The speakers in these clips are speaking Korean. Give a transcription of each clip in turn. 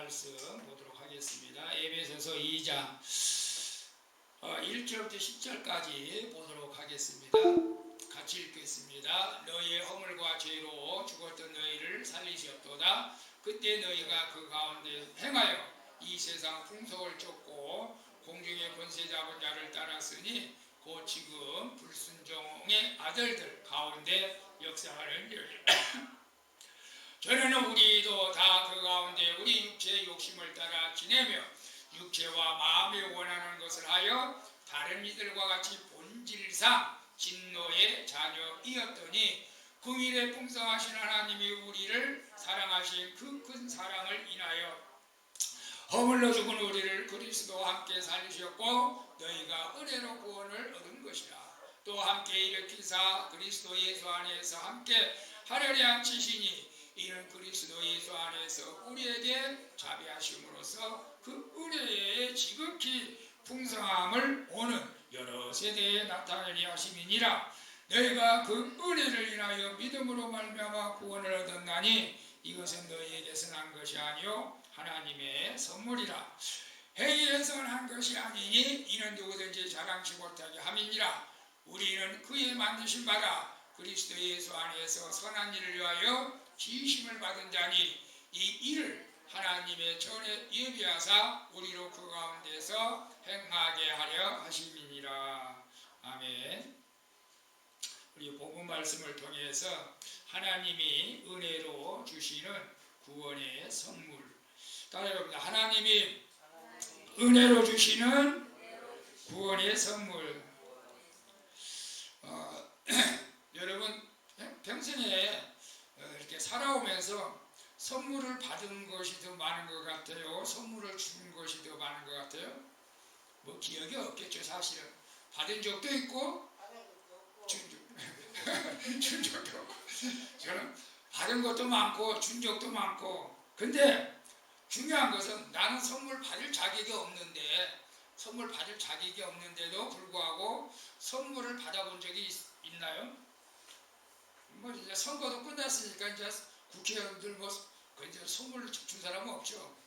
말씀 보도록 하겠습니다. 에베소서 2장 1절부터 10절까지 보도록 하겠습니다. 같이 읽겠습니다. 너희의 허물과 죄로 죽었던 너희를 살리셨도다. 그때 너희가 그 가운데 행하여 이 세상 풍속을 쫓고 공중의 권세 잡은 자를 따랐으니 곧 지금 불순종의 아들들 가운데 역사하는 일. 전에는 우리도 다 그 가운데 우리 육체의 욕심을 따라 지내며 육체와 마음이 원하는 것을 하여 다른 이들과 같이 본질상 진노의 자녀이었더니 그 일에 풍성하신 하나님이 우리를 사랑하신 그 큰 사랑을 인하여 허물로 죽은 우리를 그리스도와 함께 살리셨고 너희가 은혜로 구원을 얻은 것이라. 또 함께 일으키사 그리스도 예수 안에서 함께 하늘에 앉히시니 이는 그리스도 예수 안에서 우리에게 자비하심으로써 그 은혜의 지극히 풍성함을 오는 여러 세대에 나타내리 하심이니라. 너희가 그 은혜를 인하여 믿음으로 말미암아 구원을 얻었나니 이것은 너희에게서 난 것이 아니요 하나님의 선물이라. 행위에서 난 것이 아니니 이는 누구든지 자랑치 못하게 함이니라. 우리는 그의 만드신 바라 그리스도 예수 안에서 선한 일을 위하여 지으심을 받은 자니 이 일을 하나님의 전에 예비하사 우리로 그 가운데서 행하게 하려 하심이니라. 아멘. 우리 복음 말씀을 통해서 하나님이 은혜로 주시는 구원의 선물. 따라해봅니다. 하나님이 은혜로 주시는 구원의 선물. 여러분 평생에 이렇게 살아오면서 선물을 받은 것이 더 많은 것 같아요? 선물을 준 것이 더 많은 것 같아요? 뭐 기억이 없겠죠. 사실은 받은 적도 있고 준 적도 없고 저는 받은 것도 많고 준 적도 많고. 근데 중요한 것은 나는 선물 받을 자격이 없는데도 불구하고 선물을 받아본 적이 있나요? 뭐 이제 선거도 끝났으니까 이제 국회의원들 뭐 이제 선물을 준 사람은 없죠.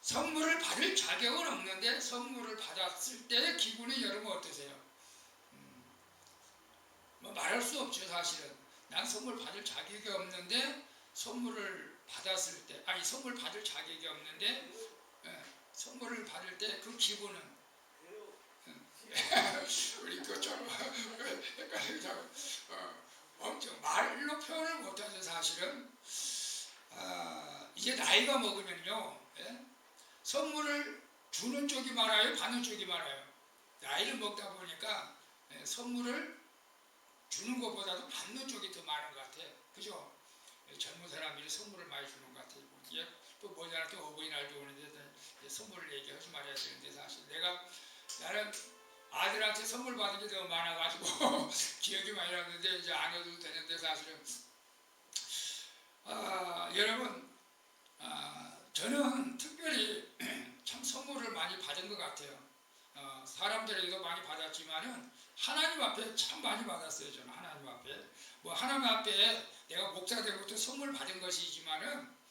선물을 받을 자격은 없는데 선물을 받았을 때의 기분이 여러분 어떠세요? 뭐 말할 수 없죠. 사실은 난 선물 받을 자격이 없는데 선물을 받았을 때, 아니 선물 받을 자격이 없는데 선물을 받을 때 그 기분은 우리 그좀 헷갈리자고 엄청 말로 표현을 못하죠. 사실은 이제 나이가 먹으면요, 선물을 주는 쪽이 많아요, 받는 쪽이 많아요. 나이를 먹다 보니까 선물을 주는 것보다도 받는 쪽이 더 많은 것 같아. 그죠? 젊은 사람들이 선물을 많이 주는 것 같아요. 또 뭐냐, 또 어버이날도 오는데 선물을 얘기하지 말아야 되는데 사실 나는 아들한테 선물 받은 게 더 많아가지고 기억이 많이 나는데 이제 안 해도 되는데 사실은 여러분 저는 특별히 참 선물을 많이 받은 것 같아요. 사람들에게도 많이 받았지만은 하나님 앞에 참 많이 받았어요. 저는 하나님 앞에 하나님 앞에 내가 목사 되고부터 선물 받은 것이지만은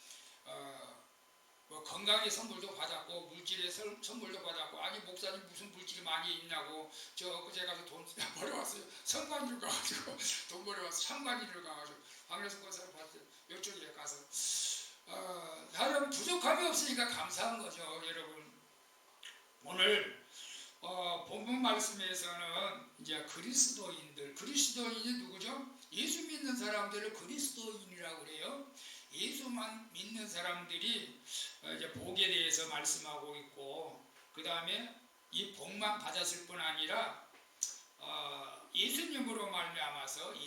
뭐 건강의 선물도 받았고 물질의 선물도 받았고. 아니 목사님 무슨 물질이 많이 있냐고 저 그제 가서 돈 벌어왔어요. 선관위로 가가지고 돈 벌어와서 참관위로 가가지고 황래석 권사를 봤어요. 이쪽에 가서 여러분 부족함이 없으니까 감사한 거죠. 여러분 오늘 본문 말씀에서는 이제 그리스도인이 누구죠? 예수 믿는 사람들을 그리스도인이라고 그래요. 예수만 믿는 사람들이 이제 복에 대해서 말씀하고 있고, 그 다음에 이 복만 받았을 뿐 아니라 예수님으로 말미암아서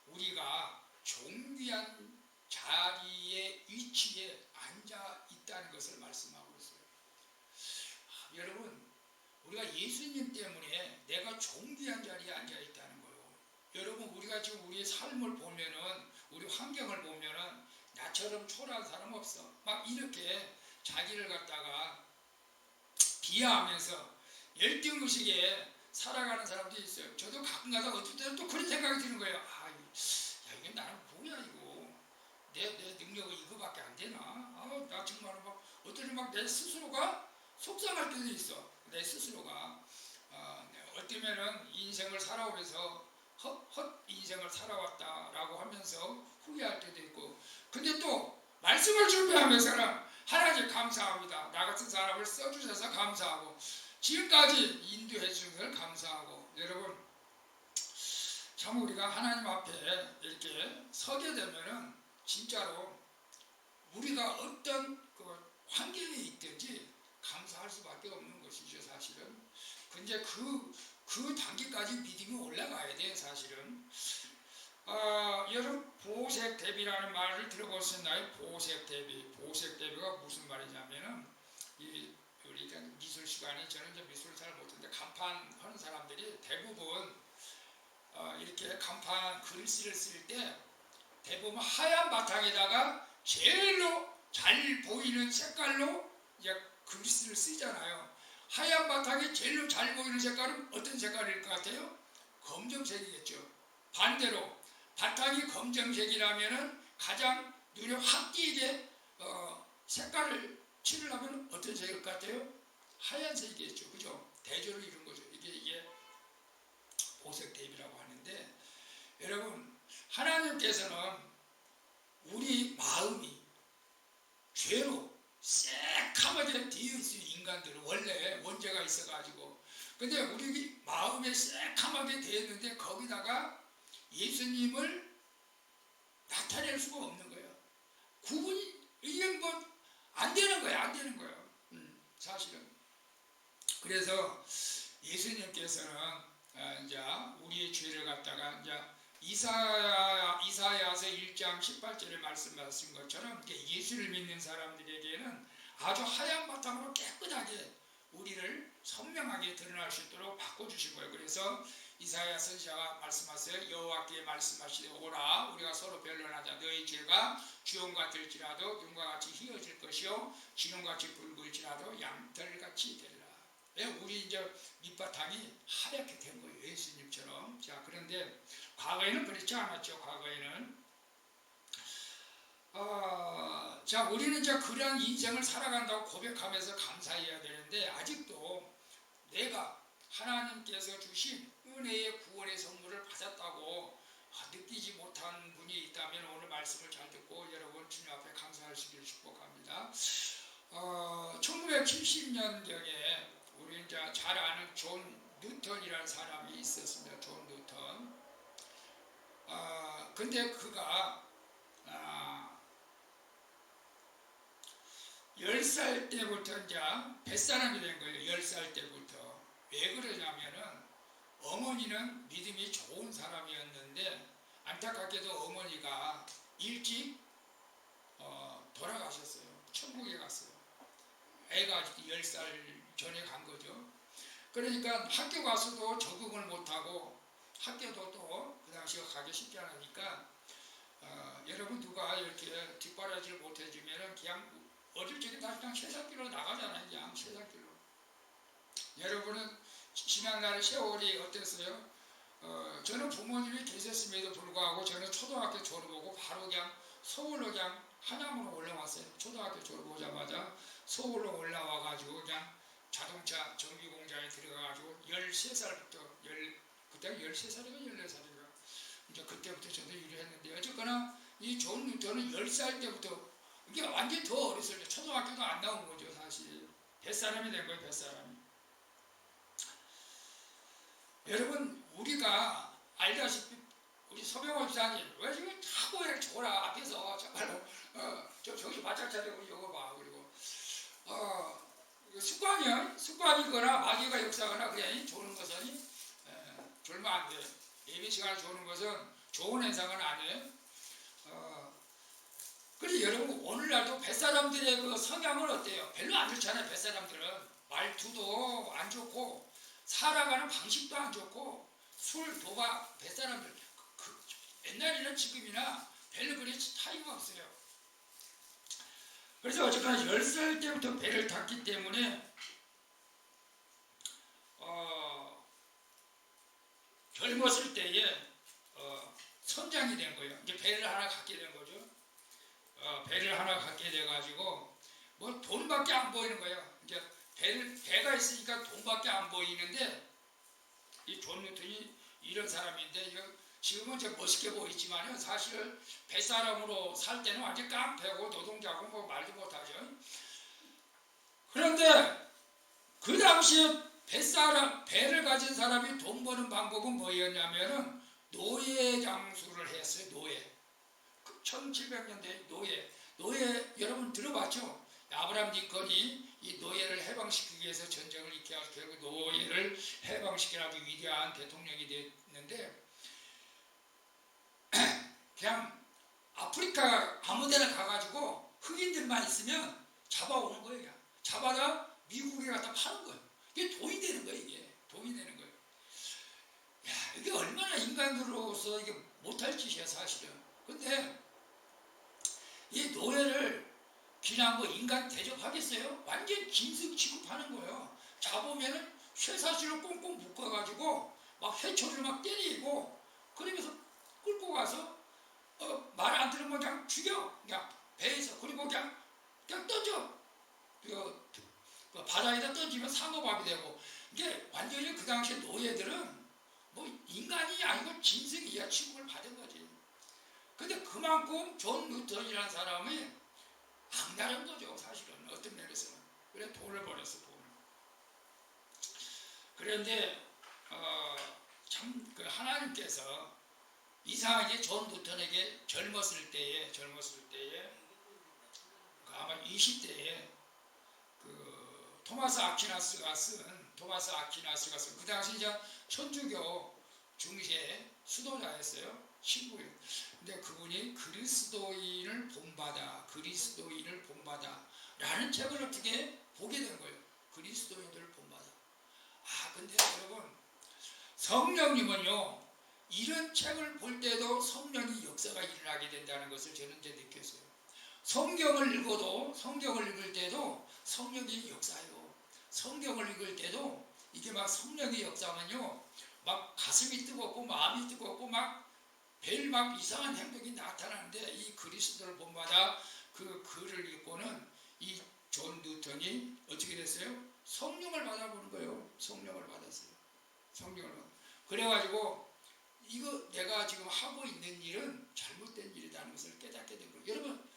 우리가 존귀한 자리에 위치에 앉아 있다는 것을 말씀하고 있어요. 여러분 우리가 예수님 때문에 내가 존귀한 자리에 앉아 있다는 거예요. 여러분 우리가 지금 우리의 삶을 보면은, 우리 환경을 보면은 나처럼 초라한 사람 없어. 막 이렇게 자기를 갖다가 비하하면서 열등의식에 살아가는 사람도 있어요. 저도 가끔가다 어떨 때는 또 그런 생각이 드는 거예요. 이게 나는 뭐야 이거. 내 능력은 이거밖에 안 되나? 나 정말 막 어떨 막 내 스스로가 속상할 때도 있어. 내 스스로가 어쩌면은 인생을 살아오면서 헛 인생을 살아왔다라고 하면서 후회할 때도 있고, 근데 또 말씀을 준비하면서는 하나님 감사합니다. 나 같은 사람을 써주셔서 감사하고 지금까지 인도해 주신 걸 감사하고. 여러분, 참 우리가 하나님 앞에 이렇게 서게 되면은 진짜로 우리가 어떤 그 환경에 있든지 감사할 수밖에 없는 것이죠, 사실은. 근데 그 단계까지 믿음이 올라가야 돼요, 사실은. 여러분, 보색 대비라는 말을 들어보셨나요? 보색 대비. 보색 대비가 무슨 말이냐면은, 우리가 미술 시간에, 저는 이제 미술을 잘 못하는데 간판 하는 사람들이 대부분 이렇게 간판 글씨를 쓸 때 대부분 하얀 바탕에다가 제일로 잘 보이는 색깔로 이제 글씨를 쓰잖아요. 하얀 바탕에 제일로 잘 보이는 색깔은 어떤 색깔일 것 같아요? 검정색이겠죠. 반대로 바탕이 검정색이라면은 가장 눈에 확 띄게 색깔을 칠하면 어떤 색일 것 같아요? 하얀색이겠죠. 그죠? 대조를 이룬 거죠. 이게 보색 대비라고 하는데, 여러분, 하나님께서는 우리 마음이 죄로 새카맣게 되어 있어요. 인간들은 원래 원죄가 있어가지고. 근데 우리 마음에 새카맣게 되어 있는데 거기다가 예수님을 나타낼 수가 없는 거예요. 구분이 이게 뭐 안 되는 거예요. 안 되는 거예요. 사실은. 그래서 예수님께서는 이제 우리의 죄를 갖다가 이제 이사야서 1장 18절에 말씀하신 것처럼 예수를 믿는 사람들에게는 아주 하얀 바탕으로 깨끗하게 우리를 선명하게 드러날 수 있도록 바꿔주신 거예요. 그래서 이사야 선지자가 말씀하세요. 여호와께 말씀하시되 오라, 우리가 서로 변론하자. 너희 죄가 주홍 같을지라도 눈과 같이 희어질 것이요 진홍같이 붉을지라도 양털같이 되리라. 우리 이제 밑바탕이 하얗게 된 거예요. 예수님처럼. 자, 그런데 과거에는 그렇지 않았죠. 과거에는. 자, 우리는 이제 그런 인생을 살아간다고 고백하면서 감사해야 되는데, 아직도 내가 하나님께서 주신 은혜의 구원의 선물을 받았다고 느끼지 못한 분이 있다면 오늘 말씀을 잘 듣고 여러분 주님 앞에 감사하시기를 축복합니다. 1970년경에 우리 이제 잘 아는 존 뉴턴이라는 사람이 있었습니다. 존 뉴턴. 근데 그가 10살 때부터 이제 뱃사람이 된 거예요. 10살 때부터. 왜 그러냐면은 어머니는 믿음이 좋은 사람이었는데 안타깝게도 어머니가 일찍 돌아가셨어요. 천국에 갔어요. 애가 10살 전에 간 거죠. 그러니까 학교 가서도 적응을 못하고 학교도 또 그 당시에 가기 쉽지 않으니까 여러분 누가 이렇게 뒷바라지를 못해주면은 그냥 어릴 적에 다 그냥 세상길로 나가잖아요. 그냥 세상길로. 여러분은 지난날 세월이 어땠어요? 저는 부모님이 계셨음에도 불구하고 저는 초등학교 졸업하고 바로 그냥 서울로 그냥 한양으로 올라왔어요. 초등학교 졸업하자마자 서울로 올라와가지고 그냥 자동차 정비 공장에 들어가가지고 13살부터 그때 13살인가 14살인가 이제 그때부터 저도 일을 했는데, 어쨌거나 이 존 뉴턴은 10살 때부터 이게 완전히 더 어렸을 때 초등학교도 안 나온 거죠. 사실 뱃사람이 된 거예요. 뱃사람이. 여러분, 우리가 알다시피 우리 서병호 지사님 왜 지금 자꾸 이렇게 줘라 앞에서 정말로 정신 바짝 차리고 이거 봐. 그리고 습관이거나 마귀가 역사하거나 그냥 조는 것은 졸면 안 돼. 예배 시간을 조는 것은 좋은 현상은 아니에요. 그래서 여러분, 오늘날도 뱃사람들의 그 성향은 어때요? 별로 안 좋잖아요. 뱃사람들은 말투도 안 좋고 살아가는 방식도 안 좋고 술, 도박, 뱃사람들 옛날이나 지금이나 별로 그리 차이가 없어요. 그래서 어쨌거나 10살 때부터 배를 탔기 때문에 젊었을 때에 선장이 된 거예요. 이제 배를 하나 갖게 된 거죠. 배를 하나 갖게 돼가지고 뭐 돈밖에 안 보이는 거예요. 이제 배가 있으니까 돈밖에 안 보이는데 이 존 뉴턴이 이런 사람인데 이거 지금은 좀 멋있게 보이지만요, 사실 뱃사람으로 살 때는 완전 깡패고 노동자고 뭐 말도 못하죠. 그런데 그 당시에 배를 가진 사람이 돈 버는 방법은 뭐였냐면은 노예 장수를 했어요. 노예. 1700년대 노예 여러분 들어봤죠? 아브라함 링컨이 이 노예를 해방시키기 위해서 전쟁을 일으켜서 결국 노예를 해방시키라고 위대한 대통령이 됐는데, 그냥 아프리카 아무데나 가가지고 흑인들만 있으면 잡아오는 거예요. 잡아다 미국에 갖다 파는 거예요. 이게 돈이 되는 거예요. 이게 돈이 되는 거예요. 야, 이게 얼마나 인간으로서 이게 못할 짓이야 사실은. 근데 이 노예를 그냥 뭐 인간 대접하겠어요? 완전 짐승 취급하는 거예요. 잡으면은 쇠사슬로 꽁꽁 묶어가지고 막 회초리를 막 때리고, 그러면서 끌고 가서 말 안 들으면 그냥 죽여. 그냥 배에서. 그리고 그냥 던져. 그 바다에다 던지면 상어밥이 되고. 이게 완전히 그 당시에 노예들은 뭐 인간이 아니고 짐승이야 취급을 받은 거지. 근데 그만큼 존 뉴턴이라는 사람이 악랄한 거죠 사실은. 어떤 면에서는. 그래 돈을 벌었어 돈을. 그런데 참 그 하나님께서 이상하게 존 뉴턴에게 젊었을 때에 그 아마 20대에 그 토마스 아퀴나스가 쓴 그 당시 이제 천주교 중시의 수도자였어요. 신부예요. 근데 그분이 그리스도인을 본받아 라는 책을 어떻게 보게 된 거예요. 그리스도인들을 본받아. 근데 여러분, 성령님은요 이런 책을 볼 때도 성령이 역사가 일어나게 된다는 것을 저는 이제 느꼈어요. 성경을 읽을 때도 성령이 역사예요. 성경을 읽을 때도 이게 막 성령의 역사면요, 막 가슴이 뜨겁고 마음이 뜨겁고 막 매일 막 이상한 행동이 나타나는데, 이 그리스도를 본받아 그 글을 읽고는 이 존 뉴턴이 어떻게 됐어요? 성령을 받아보는 거예요. 성령을 받았어요. 그래가지고 이거 내가 지금 하고 있는 일은 잘못된 일이라는 것을 깨닫게 된 거예요. 여러분,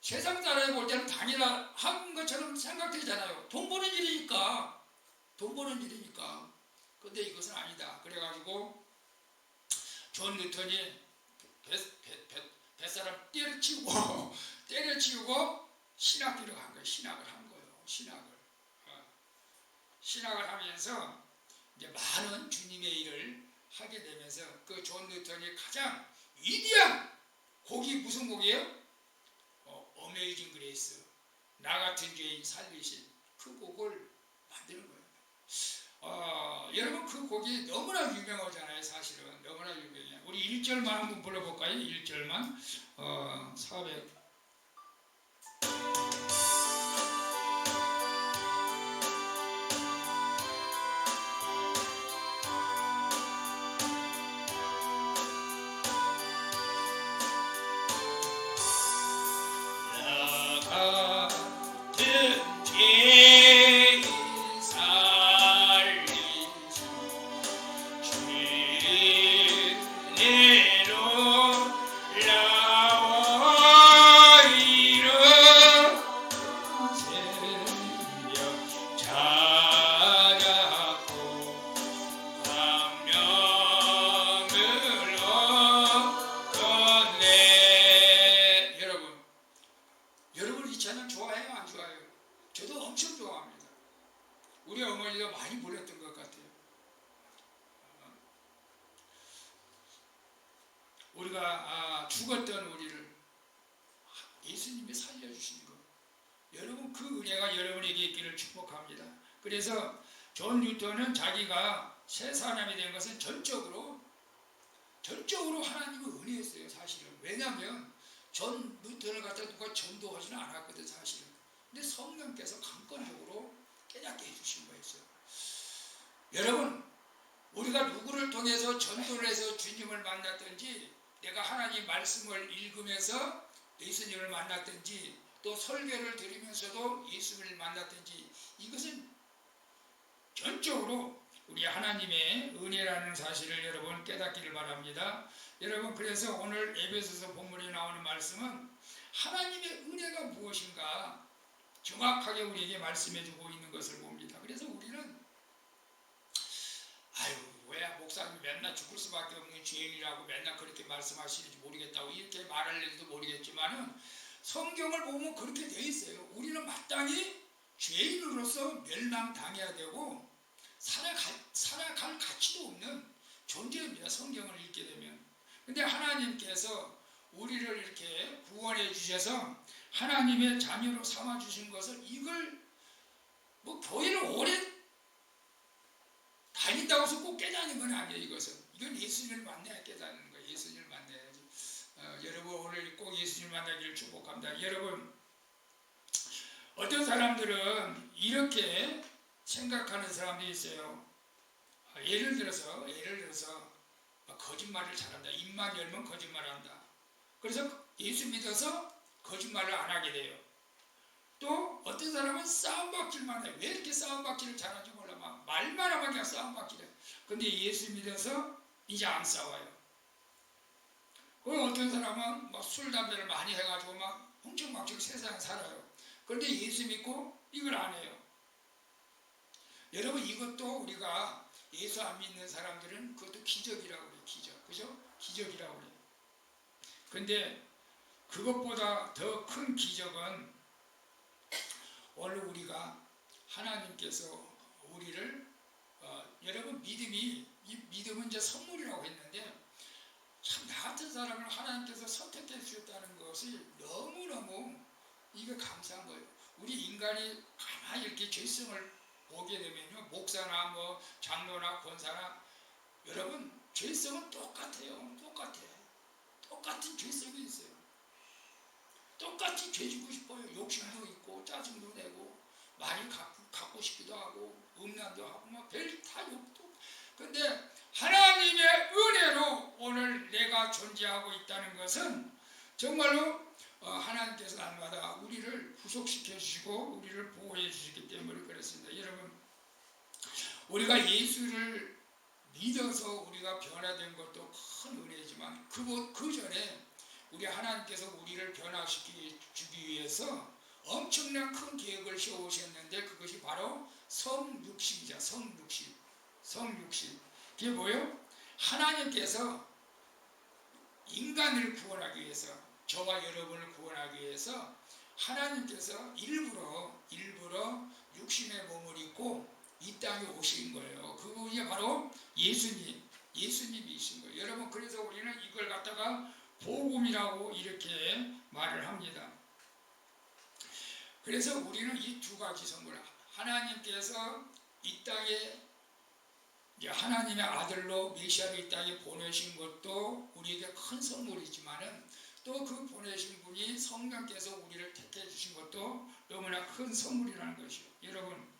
세상 사람이 볼 때는 당연한 것처럼 생각되잖아요. 돈 버는 일이니까. 근데 이것은 아니다. 그래가지고 존 뉴턴이 뱃사람 때려치우고 신학기로 간 거예요. 신학을 한 거예요. 신학을 하면서 이제 많은 주님의 일을 하게 되면서 그 존 뉴턴이 가장 위대한 곡이 무슨 곡이에요? 어메이징 그레이스, 나 같은 죄인 살리신 그 곡을 만드는 거예요. 여러분, 그 곡이 너무나 유명하잖아요. 사실은 너무나 유명해요. 우리 1절만 한번 불러볼까요? 1절만 400. 여러분 이 찬양 좋아해요? 안 좋아해요? 저도 엄청 좋아합니다. 우리 어머니도 많이 불렀던 것 같아요. 우리가 죽었던 우리를 예수님이 살려주신 것, 여러분 그 은혜가 여러분에게 있기를 축복합니다. 그래서 존 뉴턴은 자기가 새 사람이 된 것은 전적으로 하나님의 은혜였어요. 사실은. 왜냐하면 존 뉴턴을 갖다 누가 전도하지는 않았거든 사실은. 근데 성령께서 강권적으로 깨닫게 해주신 거였어요. 여러분, 우리가 누구를 통해서 전도를 해서 주님을 만났든지, 내가 하나님 말씀을 읽으면서 예수님을 만났든지 또 설교를 들으면서도 예수님을 만났든지 이것은 전적으로 우리 하나님의 은혜라는 사실을 여러분 깨닫기를 바랍니다. 여러분 그래서 오늘 에베소서 본문에 나오는 말씀은 하나님의 은혜가 무엇인가 정확하게 우리에게 말씀해주고 있는 것을 봅니다. 그래서 우리는 아유 왜 목사님이 맨날 죽을 수밖에 없는 죄인이라고 맨날 그렇게 말씀하시는지 모르겠다고 이렇게 말할지도 모르겠지만은 성경을 보면 그렇게 되어 있어요. 우리는 마땅히 죄인으로서 멸망당해야 되고 살아갈 가치도 없는 존재입니다. 성경을 읽게 되면. 근데 하나님께서 우리를 이렇게 구원해 주셔서 하나님의 자녀로 삼아 주신 것을 이걸 뭐 교회를 오래 다닌다고 해서 꼭 깨닫는 건 아니에요. 이건 예수님을 만나야 깨닫는 거예요. 예수님을 만나야지. 여러분 오늘 꼭 예수님을 만나기를 축복합니다. 여러분 어떤 사람들은 이렇게 생각하는 사람들이 있어요. 예를 들어서 거짓말을 잘한다. 입만 열면 거짓말한다. 그래서 예수 믿어서 거짓말을 안 하게 돼요. 또 어떤 사람은 싸움박질만 해. 왜 이렇게 싸움박질을 잘하는지 몰라. 막 말만 하면 그냥 싸움박질해. 근데 예수 믿어서 이제 안 싸워요. 그리고 어떤 사람은 막 술, 담배를 많이 해가지고 막 훔쳐막치고 세상에 살아요. 그런데 예수 믿고 이걸 안 해요. 여러분 이것도 우리가 예수 안 믿는 사람들은 그것도 기적이라고 그래요. 기적. 그죠? 기적이라고 그래요. 근데 그것보다 더 큰 기적은 오늘 우리가 하나님께서 우리를 여러분 믿음은 이제 선물이라고 했는데 참 나 같은 사람을 하나님께서 선택해 주셨다는 것이 너무너무 이게 감사한 거예요. 우리 인간이 가만히 이렇게 죄성을 보게 되면요, 목사나 뭐 장로나 권사나 여러분 죄성은 똑같아요. 똑같은 죄성이 있어요. 똑같이 죄지고 싶어요. 욕심도 있고 짜증도 내고 많이 갖고 싶기도 하고 음란도 하고 막 별 다 욕도. 근데 하나님의 은혜로 오늘 내가 존재하고 있다는 것은 정말로 하나님께서 날마다 우리를 구속시켜 주시고 우리를 보호해 주시기 때문에 그렇습니다. 여러분 우리가 예수를 믿어서 우리가 변화된 것도 큰 은혜지만 그 전에 우리 하나님께서 우리를 변화시키기 위해서 엄청난 큰 계획을 세우셨는데 그것이 바로 성육신이자 성육신. 그게 뭐예요? 하나님께서 인간을 구원하기 위해서 저와 여러분을 구원하기 위해서 하나님께서 일부러 육신의 몸을 입고 이 땅에 오신 거예요. 그게 바로 예수님이신 거예요. 여러분 그래서 우리는 이걸 갖다가 복음이라고 이렇게 말을 합니다. 그래서 우리는 이 두 가지 선물, 하나님께서 이 땅에 하나님의 아들로 메시아를 이 땅에 보내신 것도 우리에게 큰 선물이지만은 또 그 보내신 분이 성령께서 우리를 택해 주신 것도 너무나 큰 선물이라는 것이요. 여러분,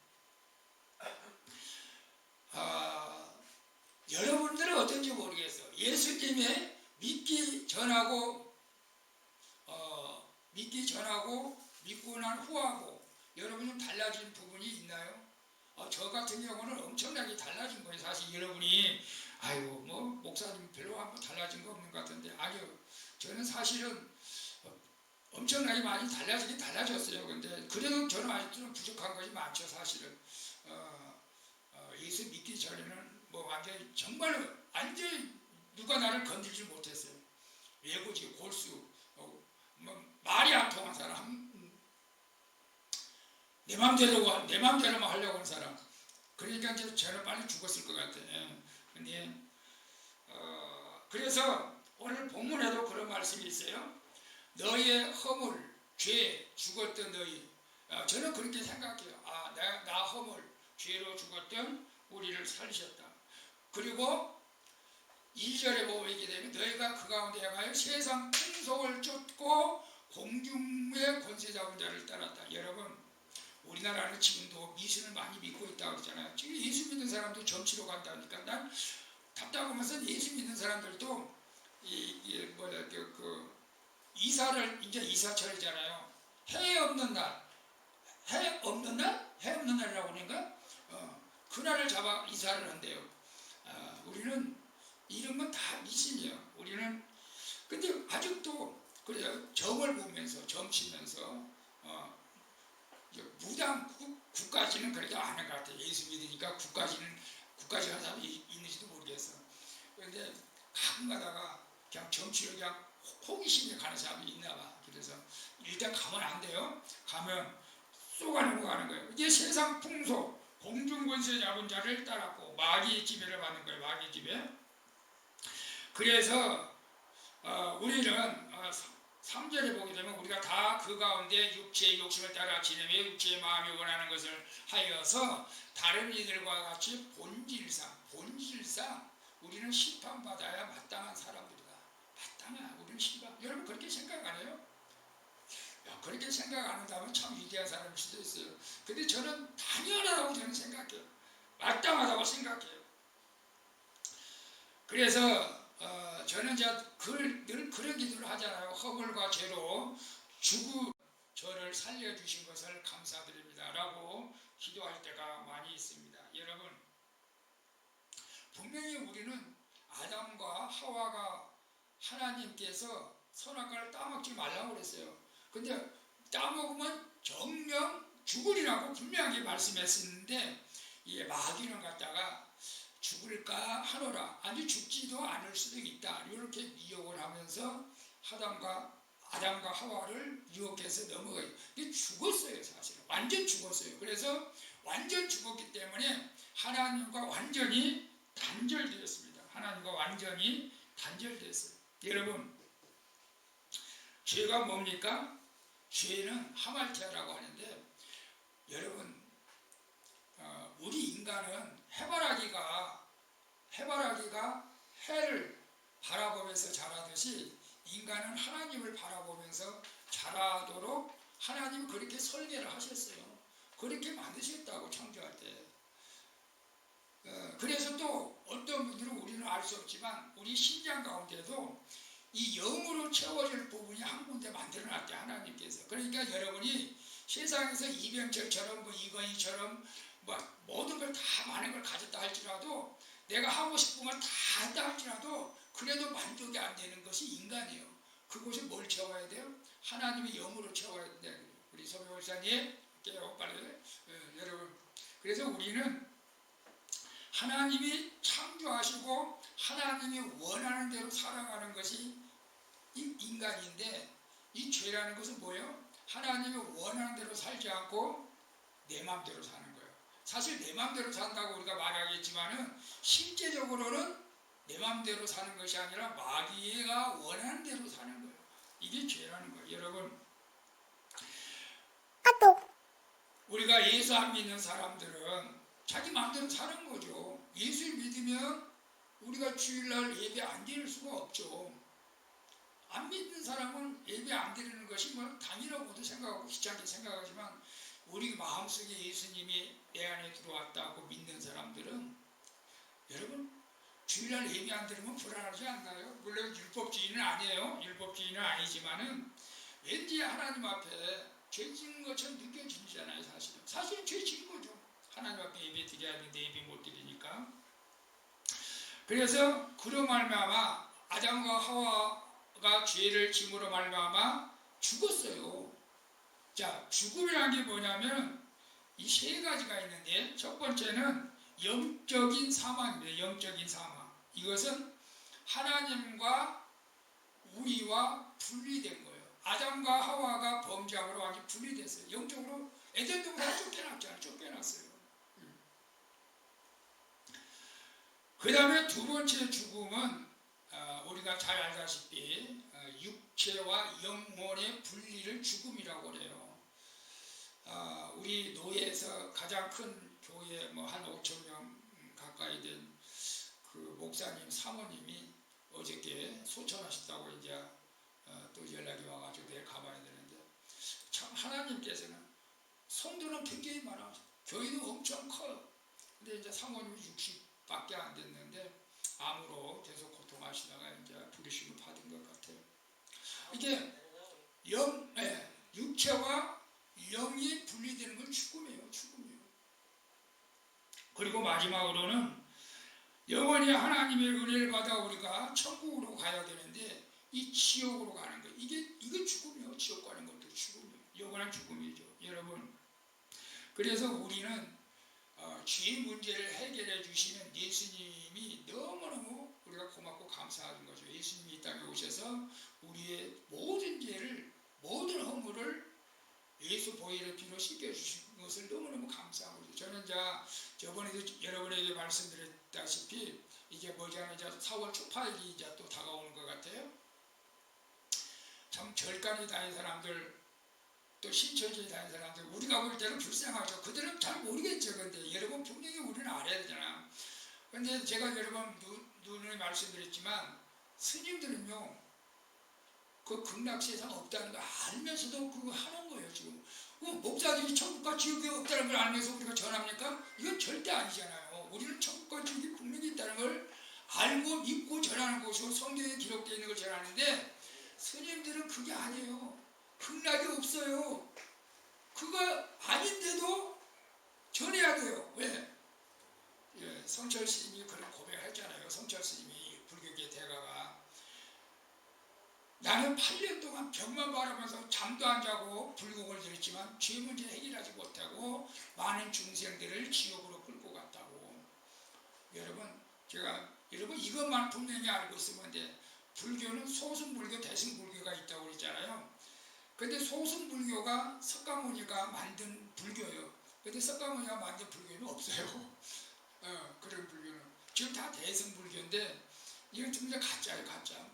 여러분들은 어떤지 모르겠어요. 예수님의 믿기 전하고 믿고 난 후하고 여러분 좀 달라진 부분이 있나요? 저 같은 경우는 엄청나게 달라진 거예요. 사실 여러분이 아이고 뭐 목사님 별로 한번 달라진 거 없는 것 같은데 아니요. 저는 사실은 엄청나게 많이 달라지긴 달라졌어요. 근데 그래도 저는 아직도 좀 부족한 것이 많죠. 사실은 예수 믿기 전에는 뭐 완전히 정말로 완전히 누가 나를 건들지 못했어요. 외고지 골수 뭐 말이 안 통한 사람, 내 맘대로만 하려고 하는 사람. 그러니까 이제 저는 빨리 죽었을 것 같아요. 근데 그래서 오늘 본문에도 그런 말씀이 있어요. 너의 허물, 죄, 죽었던 너희. 저는 그렇게 생각해요. 나 허물, 죄로 죽었던 우리를 살리셨다. 그리고 2절에 보게 되면 너희가 그 가운데 행하여 세상 풍속을 쫓고 공중의 권세 잡은 자를 따랐다. 여러분 우리나라는 지금도 미신을 많이 믿고 있다고 그러잖아요. 지금 예수 믿는 사람도 정치로 간다니까 난 답답하면서 예수 믿는 사람들도 이사를 이제 이사철이잖아요. 해 없는 날, 해 없는 날, 해 없는 날이라고 하니까 그날을 잡아 이사를 한대요. 우리는 이런 건 다 미신이에요. 우리는 근데 아직도 그래요. 점을 보면서 점치면서 무당 국까지는 그렇게 안 하는 것 같아요. 예수 믿으니까 국까지 하는 사람이 있는지도 모르겠어. 그런데 가끔 가다가 그냥 점치러 그냥 호기심에 가는 사람이 있나 봐. 그래서 일단 가면 안 돼요. 가면 쏘가지고 가는 거예요. 이게 세상 풍속, 공중권세 잡은 자를 따랐고 마귀의 지배를 받는 거예요. 마귀의 지배. 그래서 우리는 3절에 보게 되면 우리가 다 그 가운데 육체의 욕심을 따라 지내며 육체의 마음이 원하는 것을 하여서 다른 이들과 같이 본질상 우리는 심판받아야 마땅한 사람들이다. 마땅한 우리는 심판. 여러분 그렇게 생각 안 해요? 그렇게 생각 안 한다면 참 위대한 사람일 수도 있어요. 근데 저는 당연하다고 저는 생각해요. 마땅하다고 생각해요. 그래서 저는 이제 늘 그런 기도를 하잖아요. 허물과 죄로 저를 살려주신 것을 감사드립니다. 라고 기도할 때가 많이 있습니다. 여러분, 분명히 우리는 아담과 하와가 하나님께서 선악과를 따먹지 말라고 그랬어요. 근데 따먹으면 정령 죽으리라고 분명하게 말씀했었는데 이 마귀는 갖다가 죽을까 하노라. 아니 죽지도 않을 수도 있다. 이렇게 미혹을 하면서 아담과 하와를 유혹해서 넘어가요. 이게 죽었어요. 사실은 완전 죽었어요. 그래서 완전 죽었기 때문에 하나님과 완전히 단절되었습니다. 하나님과 완전히 단절됐어요. 여러분, 죄가 뭡니까? 죄는 하말티아라고 하는데 여러분, 우리 인간은 해바라기가 해를 바라보면서 자라듯이 인간은 하나님을 바라보면서 자라도록 하나님이 그렇게 설계를 하셨어요. 그렇게 만드셨다고 창조할 때. 그래서 또 어떤 분들은 우리는 알 수 없지만 우리 심장 가운데도 이 영으로 채워질 부분이 한 군데 만들어놨대 하나님께서. 그러니까 여러분이 세상에서 이병철처럼 뭐 이건희처럼 뭐 모든 걸 다 많은 걸 가졌다 할지라도 내가 하고 싶은 걸 다 했다 할지라도 그래도 만족이 안 되는 것이 인간이에요. 그곳에 뭘 채워야 돼요? 하나님의 영으로 채워야 된다. 우리 소배 목사님 깨요 빨리. 여러분, 그래서 우리는 하나님이 창조하시고 하나님이 원하는 대로 살아가는 것이 인간인데 이 죄라는 것은 뭐예요? 하나님이 원하는 대로 살지 않고 내 마음대로 사는 거예요. 사실 내 마음대로 산다고 우리가 말하겠지만은 실제적으로는 내 마음대로 사는 것이 아니라 마귀가 원하는 대로 사는 거예요. 이게 죄라는 거예요. 여러분, 우리가 예수 안 믿는 사람들은 자기 마음대로 사는 거죠. 예수를 믿으면 우리가 주일날 예배 안 드릴 수가 없죠. 안 믿는 사람은 예배 안 드리는 것이 뭐 당이라고도 생각하고 귀찮게 생각하지만 우리 마음속에 예수님이 내 안에 들어왔다고 믿는 사람들은 여러분 주일날 예배 안 드리면 불안하지 않나요? 물론 율법주의는 아니에요. 율법주의는 아니지만은 왠지 하나님 앞에 죄 지은 것처럼 느껴지잖아요. 사실은 죄 지은 거죠. 하나님 앞에 예배 드려야 되는데 예배 못 드리니까. 그래서 그로 말미암아 아담과 하와가 죄를 짐으로 말미암아 죽었어요. 자, 죽음이라는 게 뭐냐면 이 세 가지가 있는데 첫 번째는 영적인 사망입니다. 영적인 사망. 이것은 하나님과 우리와 분리된 거예요. 아담과 하와가 범죄함으로 완전히 분리됐어요. 영적으로 에덴 동산에 쫓겨났잖아요. 쫓겨났어요. 그 다음에 두 번째 죽음은 우리가 잘 알다시피 육체와 영혼의 분리를 죽음이라고 해요. 우리 노예에서 가장 큰 교회 뭐 한 5천 명 가까이 된 그 목사님 사모님이 어저께 소천하셨다고 이제 또 연락이 와가지고 내일 가봐야 되는데 참 하나님께서는 성도는 굉장히 많아. 교회도 엄청 커요. 근데 이제 사모님이 60밖에 안 됐는데 암으로 계속 고통하시다가 이제 부르심을 받은 것 같아요. 이게 육체와 영이 분리되는 건 죽음이에요. 죽음이에요. 그리고 마지막으로는 영원히 하나님의 은혜를 받아 우리가 천국으로 가야 되는데 이 지옥으로 가는 거 이게 죽음이에요. 지옥 가는 것도 죽음이에요. 영원한 죽음이죠. 여러분, 그래서 우리는 죄의 문제를 해결해 주시는 예수님이 너무너무 우리가 고맙고 감사한 거죠. 예수님이 이 땅에 오셔서 우리의 모든 죄를, 모든 허물을 예수 보혈의 피로 씻겨주신 것을 너무너무 감사하고, 저는 저번에도 여러분에게 말씀드렸다시피 이게 뭐냐면 4월 초파일이 이제 또 다가오는 것 같아요. 참 절간에 다닌 사람들, 또 신천지에 다닌 사람들, 우리가 볼 때는 불쌍하죠. 그들은 잘 모르겠죠. 근데 여러분 분명히 우리는 알아야 되잖아. 근데 제가 여러분 누누이 말씀드렸지만 스님들은요 그 극락세상 없다는 거 알면서도 그거 하는 거예요. 지금 목사들이 천국과 지옥이 없다는 걸 알면서 우리가 전합니까? 이건 절대 아니잖아요. 우리는 천국과 지옥이 분명히 있다는 걸 알고 믿고 전하는 것이고 성경에 기록되어 있는 걸 전하는데, 스님들은 그게 아니에요. 극락이 없어요. 그거 아닌데도 전해야 돼요. 왜? 성철 스님이 그런 고백을 했잖아요. 성철 스님이 불교계 대가가 나는 8년 동안 벽만 바라면서 잠도 안 자고 불공을 들였지만 죄 문제 해결하지 못하고 많은 중생들을 지옥으로 끌고 갔다고. 여러분 이것만 분명히 알고 있으면 돼. 불교는 소승불교, 대승불교가 있다고 그랬잖아요. 근데 소승불교가 석가모니가 만든 불교예요. 근데 석가모니가 만든 불교는 없어요. 그런 불교는 지금 다 대승불교인데 이건 좀 더 가짜예요. 가짜.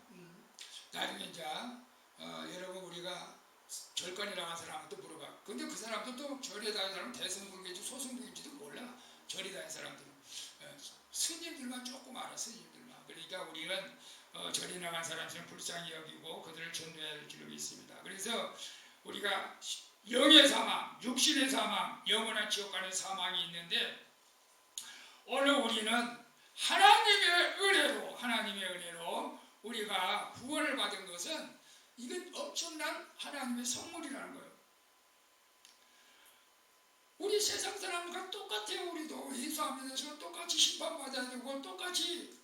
나중에 이제 여러분 우리가 절간에 나간 사람한테 물어봐. 근데 그 사람도 또 절에 다니는 사람은 대승불교인지 소승불교인지도 몰라. 절에 다니는 사람들은 스님들만 조금 알아. 스님들만. 그러니까 우리는 절에 나간 사람들은 불쌍히 여기고 그들을 전도할 줄로 믿습니다. 그래서 우리가 영의 사망, 육신의 사망, 영원한 지옥 가는 사망이 있는데, 오늘 우리는 하나님의 은혜로 우리가 구원을 받은 것은 이건 엄청난 하나님의 선물이라는 거예요. 우리 세상 사람과 똑같아요. 우리도 예수하면서 똑같이 심판받아야 되고 똑같이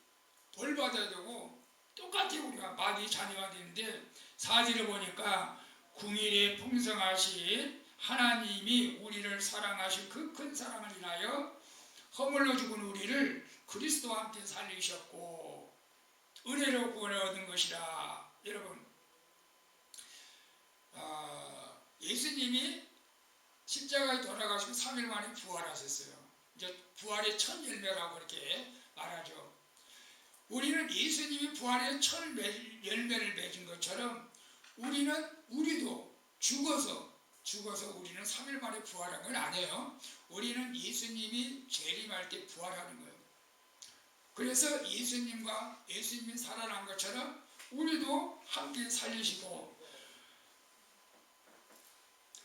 벌 받아야 되고 똑같아요. 우리가 마귀 자녀가 되는데, 4절을 보니까 궁일에 풍성하신 하나님이 우리를 사랑하신 그 큰 사랑을 인하여 허물로 죽은 우리를 그리스도와 함께 살리셨고 은혜로 구원을 얻은 것이라. 여러분, 예수님이 십자가에 돌아가시고 3일 만에 부활하셨어요. 이제 부활의 첫 열매라고 그렇게 말하죠. 우리는 예수님이 부활의 첫 열매를 맺은 것처럼 우리도 죽어서 우리는 3일 만에 부활한 건 아니에요. 우리는 예수님이 재림할 때 부활하는 거예요. 그래서 예수님이 살아난 것처럼 우리도 함께 살리시고,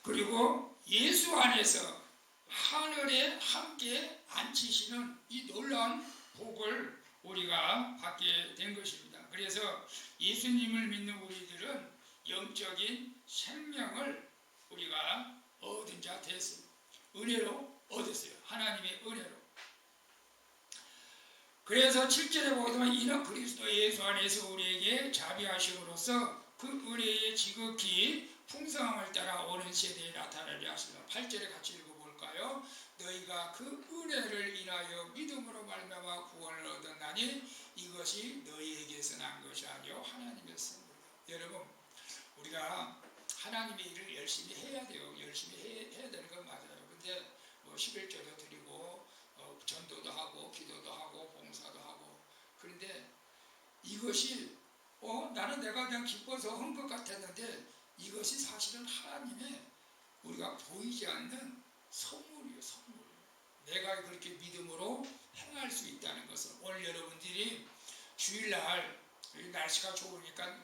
그리고 예수 안에서 하늘에 함께 앉히시는 이 놀라운 복을 우리가 받게 된 것입니다. 그래서 예수님을 믿는 우리들은 영적인 생명을 우리가 얻은 자 됐습니다. 은혜로 얻었어요. 하나님의 은혜로. 그래서 7절에 보면 이는 그리스도 예수 안에서 우리에게 자비하심으로써 그 은혜의 지극히 풍성함을 따라 오는 세대에 나타나려 하시다. 8절에 같이 읽어볼까요? 너희가 그 은혜를 인하여 믿음으로 말미암아 구원을 얻었나니 이것이 너희에게서 난 것이 아니요 하나님의 선물. 여러분, 우리가 하나님의 일을 열심히 해야 돼요. 열심히 해야 되는 건 맞아요. 근데 11조도 드리고 전도도 하고 기도도 하고 봉사도 하고, 그런데 이것이 나는 내가 그냥 기뻐서 한 것 같았는데 이것이 사실은 하나님의 우리가 보이지 않는 선물이에요. 선물. 내가 그렇게 믿음으로 행할 수 있다는 것은, 오늘 여러분들이 주일날 날씨가 좋으니까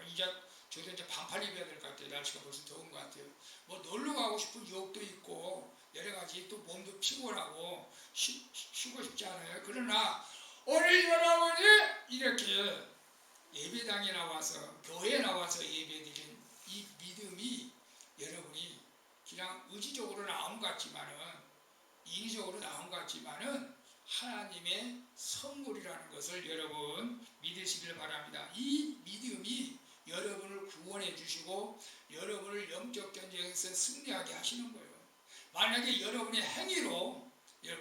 이제 저도 이제 반팔 입어야 될 것 같아요. 날씨가 벌써 더운 것 같아요. 뭐 놀러 가고 싶은 유혹도 있고 여러 가지, 또 몸도 피곤하고 쉬고 싶지 않아요. 그러나 오늘 여러분이 이렇게 예배당에 나와서 교회에 나와서 예배드린 이 믿음 믿음이 여러분이 그냥 의지적으로 나온 것 같지만은, 인위적으로 나온 것 같지만은 하나님의 선물이라는 것을 여러분 믿으시길 바랍니다. 이 믿음이 여러분을 구원해 주시고 여러분을 영적 전쟁에서 승리하게 하시는 거예요. 만약에 여러분의 행위로,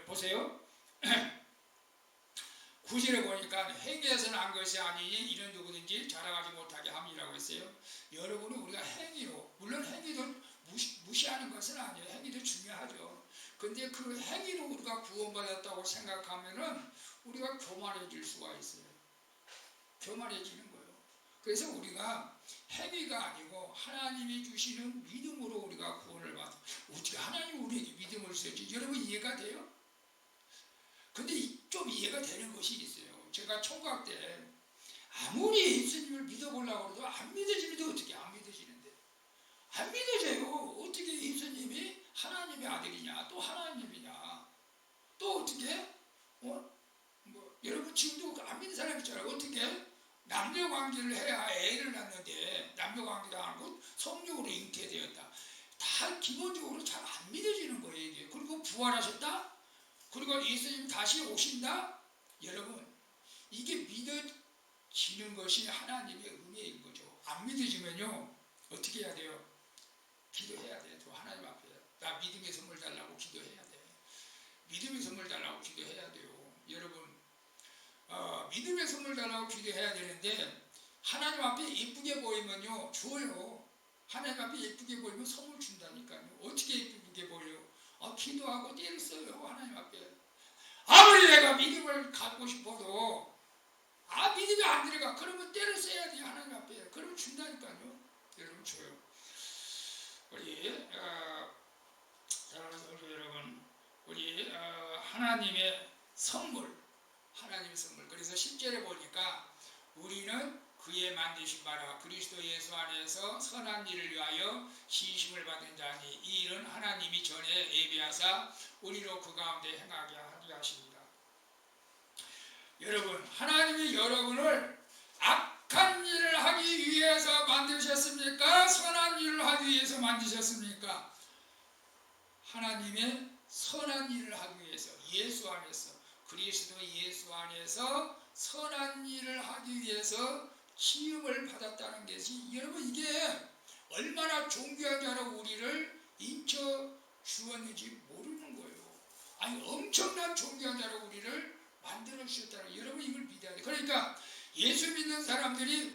보세요. 9절에 보니까 행위에서 난 것이 아니니 이는 누구든지 자랑하지 못하게 함이라고 했어요. 여러분은 우리가 행위로, 물론 행위도 무시하는 것은 아니에요. 행위도 중요하죠. 근데 그 행위로 우리가 구원받았다고 생각하면은 우리가 교만해질 수가 있어요. 교만해지는 거예요. 그래서 우리가 행위가 아니고 하나님이 주시는 믿음으로 우리가 구원을 받아. 어떻게 하나님이 우리에게 믿음을 주셨지? 여러분 이해가 돼요? 근데 좀 이해가 되는 것이 있어요. 제가 총각 때 아무리 예수님을 믿어보려고 해도 안 믿어지는데 어떻게 안 믿어지는데? 안 믿어져요. 어떻게 예수님이 하나님의 아들이냐, 또 하나님이냐, 또 어떻게, 여러분 지금도 안 믿는 사람 있잖아요. 어떻게 남녀 관계를 해야 애를 낳는데 남녀 관계가 아니고 성령으로 잉태되었다. 다 기본적으로 잘 안 믿어지는 거예요, 이게. 그리고 부활하셨다? 그리고 예수님 다시 오신다? 여러분, 이게 믿어지는 것이 하나님의 은혜인 거죠. 안 믿어지면요, 어떻게 해야 돼요? 기도해야 돼. 또 하나님 앞에. 나 믿음의 선물 달라고 기도해야 돼. 믿음의 선물 달라고 기도해야 돼요. 여러분, 믿음의 선물 달라고 기도해야 되는데, 하나님 앞에 예쁘게 보이면요, 줘요. 하나님 앞에 예쁘게 보이면 선물 준다니까요. 어떻게 예쁘게 보여요? 기도하고 떼를 써요. 하나님 앞에. 아무리 내가 믿음을 갖고 싶어도, 믿음이 안 들어가. 그러면 떼를 써야 돼요. 하나님 앞에. 그러면 준다니까요. 여러분, 줘요. 우리 사랑하는 여러분, 우리 하나님의 선물, 하나님의 선물. 그래서 10절에 보니까 우리는 그의 만드신 바라 그리스도 예수 안에서 선한 일을 위하여 시심을 받은 자니 이 일은 하나님이 전에 예비하사 우리로 그 가운데 행하게 하려 하십니다. 여러분, 하나님이 여러분을 악한 일을 하기 위해서 만드셨습니까? 선한 일을 하기 위해서 만드셨습니까? 하나님의 선한 일을 하기 위해서, 예수 안에서, 그리스도 예수 안에서 선한 일을 하기 위해서 시험을 받았다는 것이, 여러분 이게 얼마나 존귀한 자로 우리를 인쳐 주었는지 모르는 거예요. 아니, 엄청난 존귀한 자로 우리를 만들어 주셨다는, 여러분 이걸 믿어야 돼요. 그러니까 예수 믿는 사람들이,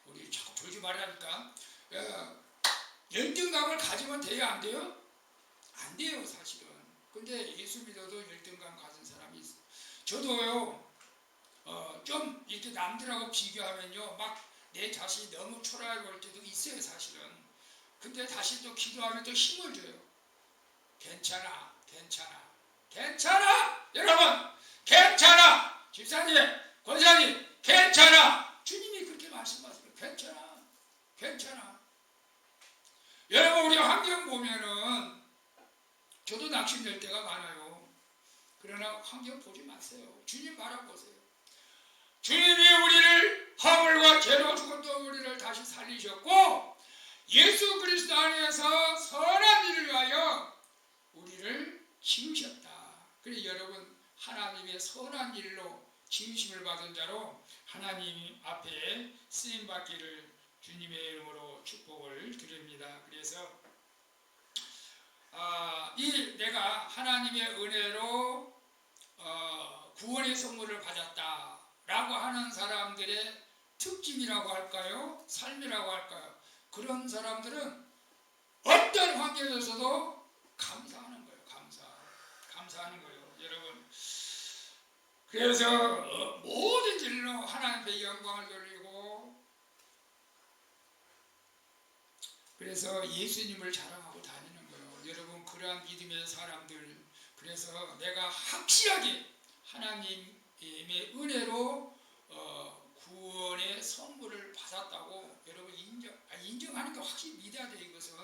우리 자꾸 졸지 말라니까, 열등감을 가지면 돼요, 안 돼요? 안 돼요, 사실은. 근데 예수 믿어도 열등감 가진 사람이 있어요. 저도요, 좀 이렇게 남들하고 비교하면요, 막 내 자신이 너무 초라하게 올 때도 있어요, 사실은. 근데 다시 또 기도하면 또 힘을 줘요. 괜찮아, 괜찮아, 괜찮아! 여러분, 괜찮아! 집사님, 권사님, 괜찮아! 주님이 그렇게 말씀하세요. 괜찮아, 괜찮아. 여러분, 우리 환경 보면은, 저도 낙심될 때가 많아요. 그러나 환경 보지 마세요. 주님 바라보세요. 주님이 우리를 허물과 죄로 죽었던 우리를 다시 살리셨고, 예수 그리스도 안에서 선한 일을 위하여 우리를 지으셨다. 그래서 여러분, 하나님의 선한 일로 지으심을 받은 자로 하나님 앞에 쓰임받기를 주님의 이름으로 축복을 드립니다. 그래서 내가 하나님의 은혜로 구원의 선물을 받았다라고 하는 사람들의 특징이라고 할까요? 삶이라고 할까요? 그런 사람들은 어떤 환경에서도 감사하는 거예요. 감사하는 거예요, 여러분. 그래서 모든 일로 하나님의 영광을 돌리고, 그래서 예수님을 자랑하고 다니는 거예요. 여러분, 그러한 믿음의 사람들, 그래서 내가 확실하게 하나님의 은혜로 구원의 선물을 받았다고 여러분 인정하니까 확실히 믿어야 돼요. 이것은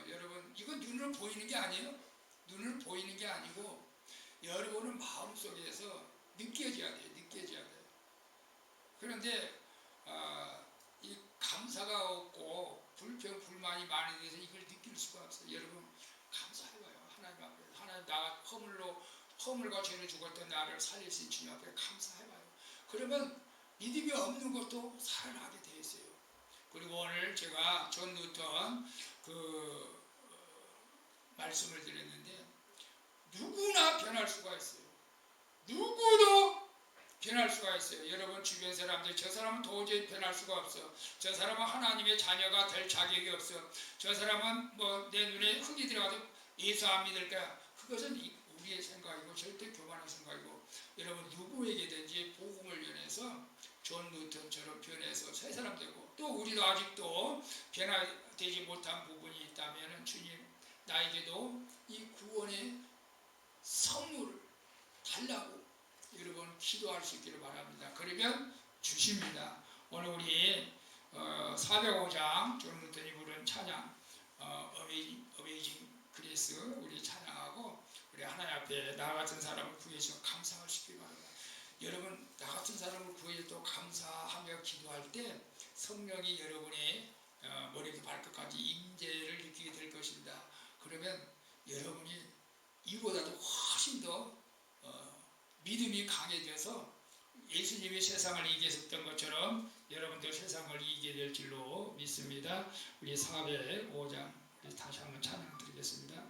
여러분, 이건 눈으로 보이는 게 아니에요. 눈으로 보이는 게 아니고 여러분은 마음속에서 느껴져야 돼요. 느껴져야 돼요. 그런데 이 감사가 없고 불평 불만 허물과 죄를 죽었던 나를 살리신 주님 앞에 감사해봐요. 그러면 믿음이 없는 것도 살아나게 되어 있어요. 그리고 오늘 제가 존 뉴턴 말씀을 드렸는데 누구나 변할 수가 있어요. 누구도 변할 수가 있어요. 여러분 주변 사람들 저 사람은 도저히 변할 수가 없어. 저 사람은 하나님의 자녀가 될 자격이 없어. 저 사람은 뭐 내 눈에 흙이 들어가도 예수 안 믿을 거야. 그것은 우리의 생각이고 절대 교만한 생각이고 여러분 누구에게든지 복음을 전해서 존 뉴턴처럼 변해서 새 사람 되고 또 우리도 아직도 변화되지 못한 부분이 있다면 주님 나에게도 이 구원의 선물을 달라고 여러분 기도할 수 있기를 바랍니다. 그러면 주십니다. 오늘 우리 405장 존 뉴턴이 부른 찬양 어메이징 그레이스 우리 찬양하고 우리 하나님 앞에 나 같은 사람을 구해주셔서 감사할 수 있기를 바랍니다. 여러분 나 같은 사람을 구해서 또 감사하며 기도할 때 성령이 여러분의 머리부터 발끝까지 임재를 느끼게 될 것입니다. 그러면 여러분이 이보다도 훨씬 더 믿음이 강해져서 예수님이 세상을 이기셨던 것처럼 여러분도 세상을 이기게 될 줄로 믿습니다. 우리 405장 우리 다시 한번 찬양 드리겠습니다.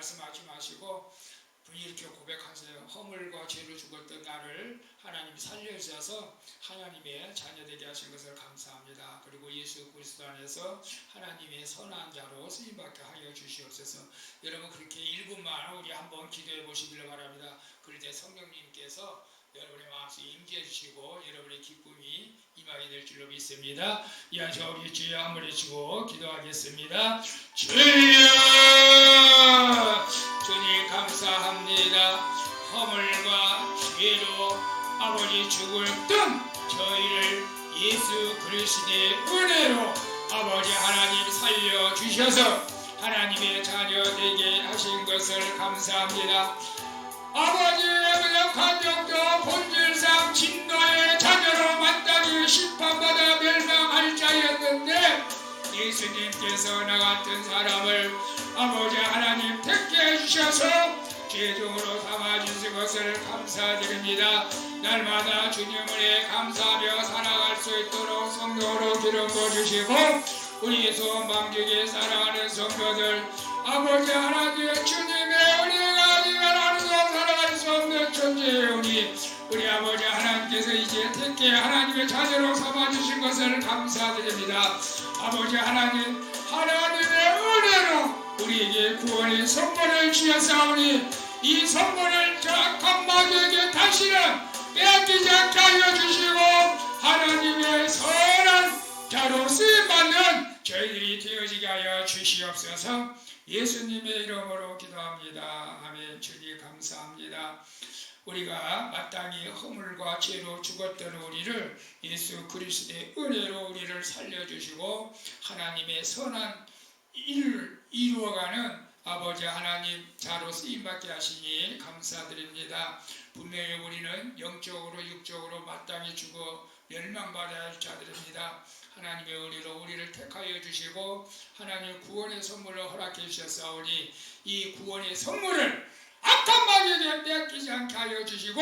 말씀하지 마시고 이렇게 고백하세요. 허물과 죄로 죽었던 나를 하나님이 살려주셔서 하나님의 자녀되게 하신 것을 감사합니다. 그리고 예수 그리스도 안에서 하나님의 선한 자로 쓰임받게 하여 주시옵소서. 여러분 그렇게 1분만 우리 한번 기도해 보시기를 바랍니다. 그럴 때 성령님께서 여러분의 마음속에 임재해 주시고 여러분의 기쁨이 임하게 될 줄로 믿습니다. 이 안에서 우리 주여 한번 외치고 기도하겠습니다. 주여 주님 감사합니다. 허물과 죄로 아버지 죽었던 저희를 예수 그리스도의 은혜로 아버지 하나님 살려주셔서 하나님의 자녀 되게 하신 것을 감사합니다. 아버지의 가족도 본질상 진노의 자녀로 마땅히 심판받아 멸망할 자였는데 예수님께서 나 같은 사람을 아버지 하나님 택해 해주셔서 죄종으로 삼아주신 것을 감사드립니다. 날마다 주님 은혜에 감사하며 살아갈 수 있도록 성령으로 기름 부어주시고 우리 소망되게 사랑하는 성도들 아버지 하나님 주님의 은혜가 아니면 하루도 살아갈 수 없는 존재이오니 우리 아버지 하나님께서 이제 택해 하나님의 자녀로 삼아주신 것을 감사드립니다. 아버지 하나님 하나님의 은혜로 우리에게 구원의 선물을 주셨사오니 이 선물을 저 악한 마귀에게 다시는 빼앗기지 않게 하여 주시고 하나님의 선한 자로 쓰임받는 저희들이 되어지게 하여 주시옵소서. 예수님의 이름으로 기도합니다. 아멘. 주님 감사합니다. 우리가 마땅히 허물과 죄로 죽었던 우리를 예수 그리스도의 은혜로 우리를 살려주시고 하나님의 선한 일을 이루어가는 아버지 하나님 자로 쓰임받게 하시니 감사드립니다. 분명히 우리는 영적으로 육적으로 마땅히 죽어 멸망받아야 할 자들입니다. 하나님의 은혜로 우리를 택하여 주시고 하나님 구원의 선물을 허락해 주셨사오니 이 구원의 선물을 악한 마귀에게 빼앗기지 않게 하여 주시고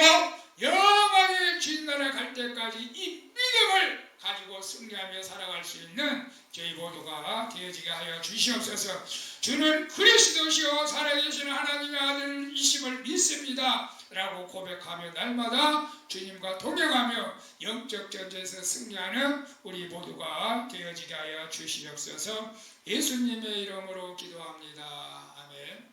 영원히 주님 나라 갈 때까지 이 믿음을 가지고 승리하며 살아갈 수 있는 저희 모두가 되어지게 하여 주시옵소서. 주는 그리스도시요 살아계신 하나님의 아들이심을 믿습니다 라고 고백하며 날마다 주님과 동행하며 영적 전쟁에서 승리하는 우리 모두가 되어지게 하여 주시옵소서. 예수님의 이름으로 기도합니다. 아멘.